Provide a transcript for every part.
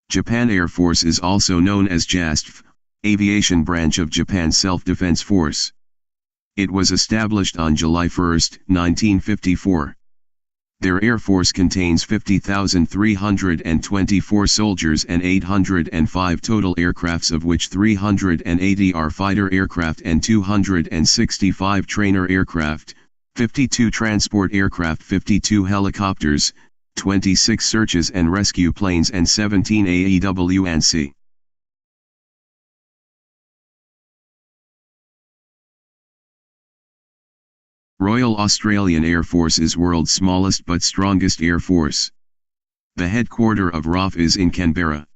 Japan Air Force is also known as JASTF, aviation branch of Japan's Self-Defense Force. It was established on July 1, 1954. Their air force contains 50,324 soldiers and 805 total aircrafts, of which 380 are fighter aircraft and 265 trainer aircraft, 52 transport aircraft, 52 helicopters, 26 searches and rescue planes and 17 AEW&C. Royal Australian Air Force is world's smallest but strongest air force. The headquarters of RAF is in Canberra.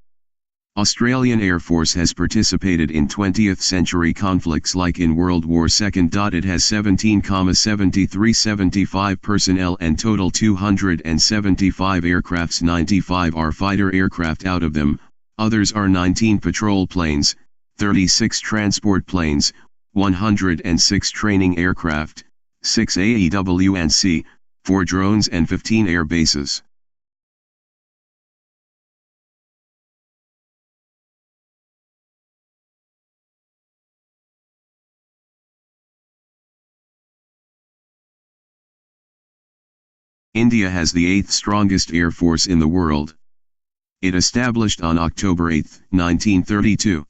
Australian Air Force has participated in 20th century conflicts like in World War II. It has 17,7375 personnel and total 275 aircrafts. 95 are fighter aircraft out of them, others are 19 patrol planes, 36 transport planes, 106 training aircraft, 6 AEW&C, 4 drones and 15 air bases. India has the 8th strongest air force in the world. It established on October 8, 1932.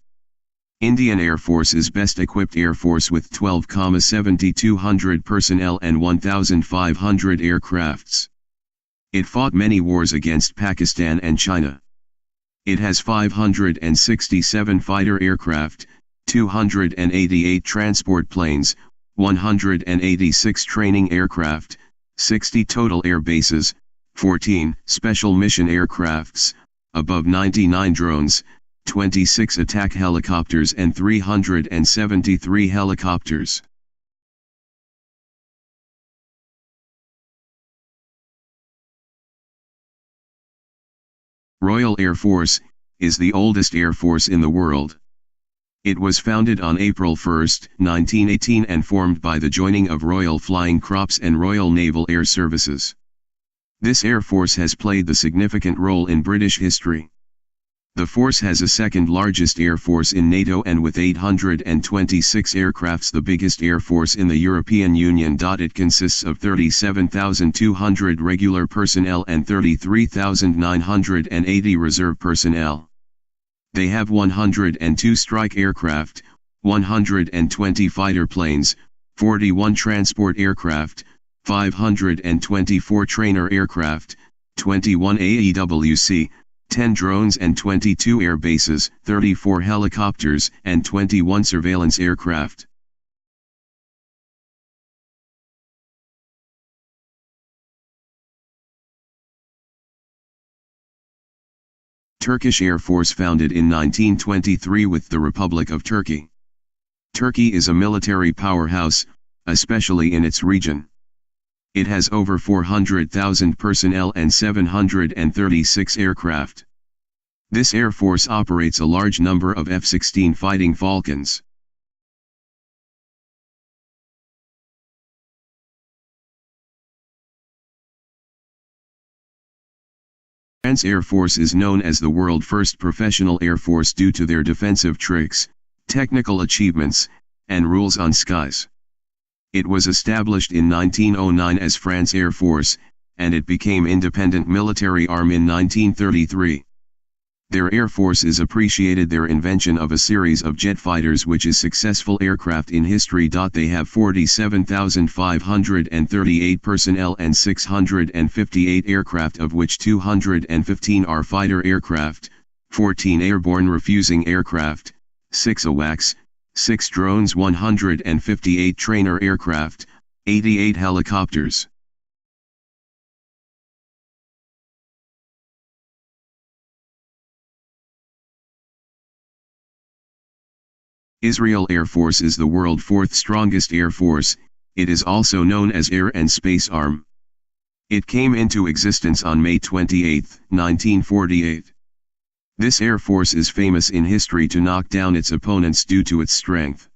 Indian Air Force is best equipped air force with 12,7200 personnel and 1,500 aircrafts. It fought many wars against Pakistan and China. It has 567 fighter aircraft, 288 transport planes, 186 training aircraft, 60 total air bases, 14 special mission aircrafts, above 99 drones, 26 attack helicopters and 373 helicopters. Royal Air Force is the oldest air force in the world. It was founded on April 1, 1918 and formed by the joining of Royal Flying Corps and Royal Naval Air Services. This air force has played the significant role in British history. The force has a second largest air force in NATO and with 826 aircrafts the biggest air force in the European Union. It consists of 37,200 regular personnel and 33,980 reserve personnel. They have 102 strike aircraft, 120 fighter planes, 41 transport aircraft, 524 trainer aircraft, 21 AEW&C, 10 drones and 22 air bases, 34 helicopters, and 21 surveillance aircraft. Turkish Air Force founded in 1923 with the Republic of Turkey. Turkey is a military powerhouse, especially in its region. It has over 400,000 personnel and 736 aircraft. This air force operates a large number of F-16 Fighting Falcons. France Air Force is known as the world's first professional air force due to their defensive tricks, technical achievements, and rules on skies. It was established in 1909 as France Air Force, and it became independent military arm in 1933. Their air force appreciated their invention of a series of jet fighters which is successful aircraft in history. They have 47,538 personnel and 658 aircraft, of which 215 are fighter aircraft, 14 airborne refusing aircraft, 6 AWACS, 6 drones, 158 trainer aircraft, 88 helicopters. Israel Air Force is the world's 4th strongest air force. It is also known as Air and Space Arm. It came into existence on May 28, 1948. This air force is famous in history to knock down its opponents due to its strength.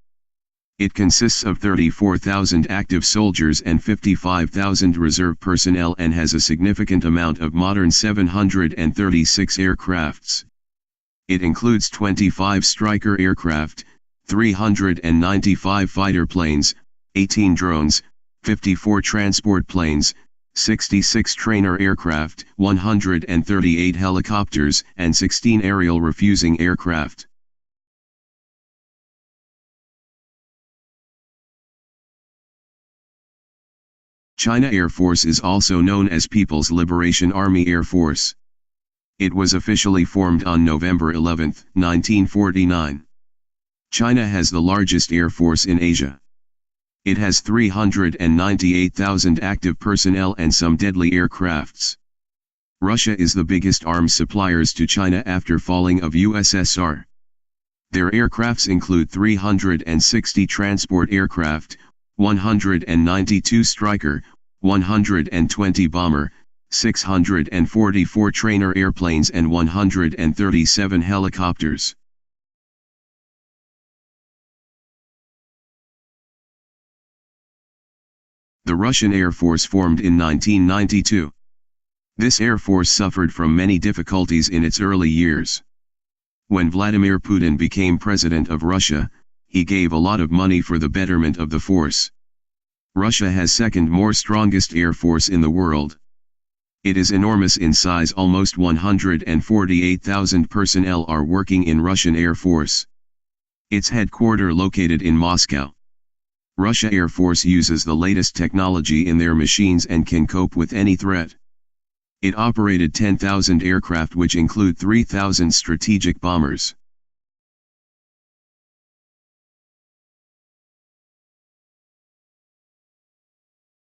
It consists of 34,000 active soldiers and 55,000 reserve personnel and has a significant amount of modern 736 aircrafts. It includes 25 Stryker aircraft, 395 fighter planes, 18 drones, 54 transport planes, 66 trainer aircraft, 138 helicopters, and 16 aerial refueling aircraft. China Air Force is also known as People's Liberation Army Air Force. It was officially formed on November 11, 1949. China has the largest air force in Asia. It has 398,000 active personnel and some deadly aircrafts. Russia is the biggest arms suppliers to China after falling of USSR. Their aircrafts include 360 transport aircraft, 192 Stryker, 120 bomber, 644 trainer airplanes and 137 helicopters. The Russian Air Force formed in 1992. This Air Force suffered from many difficulties in its early years. When Vladimir Putin became president of Russia, he gave a lot of money for the betterment of the force. Russia has second most strongest air force in the world. It is enormous in size. Almost 148,000 personnel are working in Russian Air Force. Its headquarters located in Moscow. Russia Air Force uses the latest technology in their machines and can cope with any threat. It operated 10,000 aircraft, which include 3,000 strategic bombers.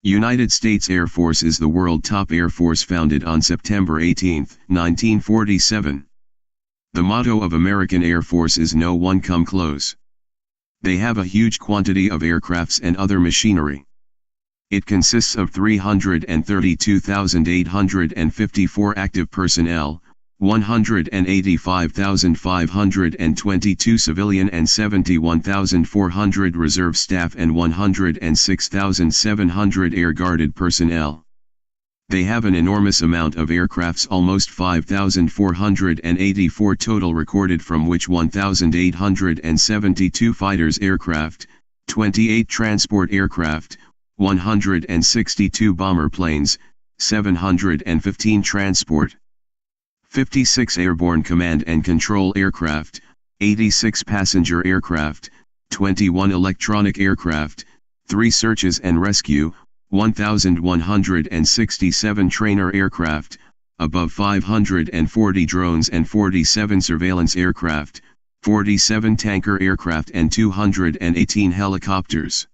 United States Air Force is the world top air force, founded on September 18, 1947. The motto of American Air Force is "No one come close." They have a huge quantity of aircrafts and other machinery. It consists of 332,854 active personnel, 185,522 civilian and 71,400 reserve staff and 106,700 air-guarded personnel. They have an enormous amount of aircrafts, almost 5,484 total recorded, from which 1,872 fighters aircraft, 28 transport aircraft, 162 bomber planes, 715 transport, 56 airborne command and control aircraft, 86 passenger aircraft, 21 electronic aircraft, 3 searches and rescue, 1,167 trainer aircraft, above 540 drones and 47 surveillance aircraft, 47 tanker aircraft and 218 helicopters.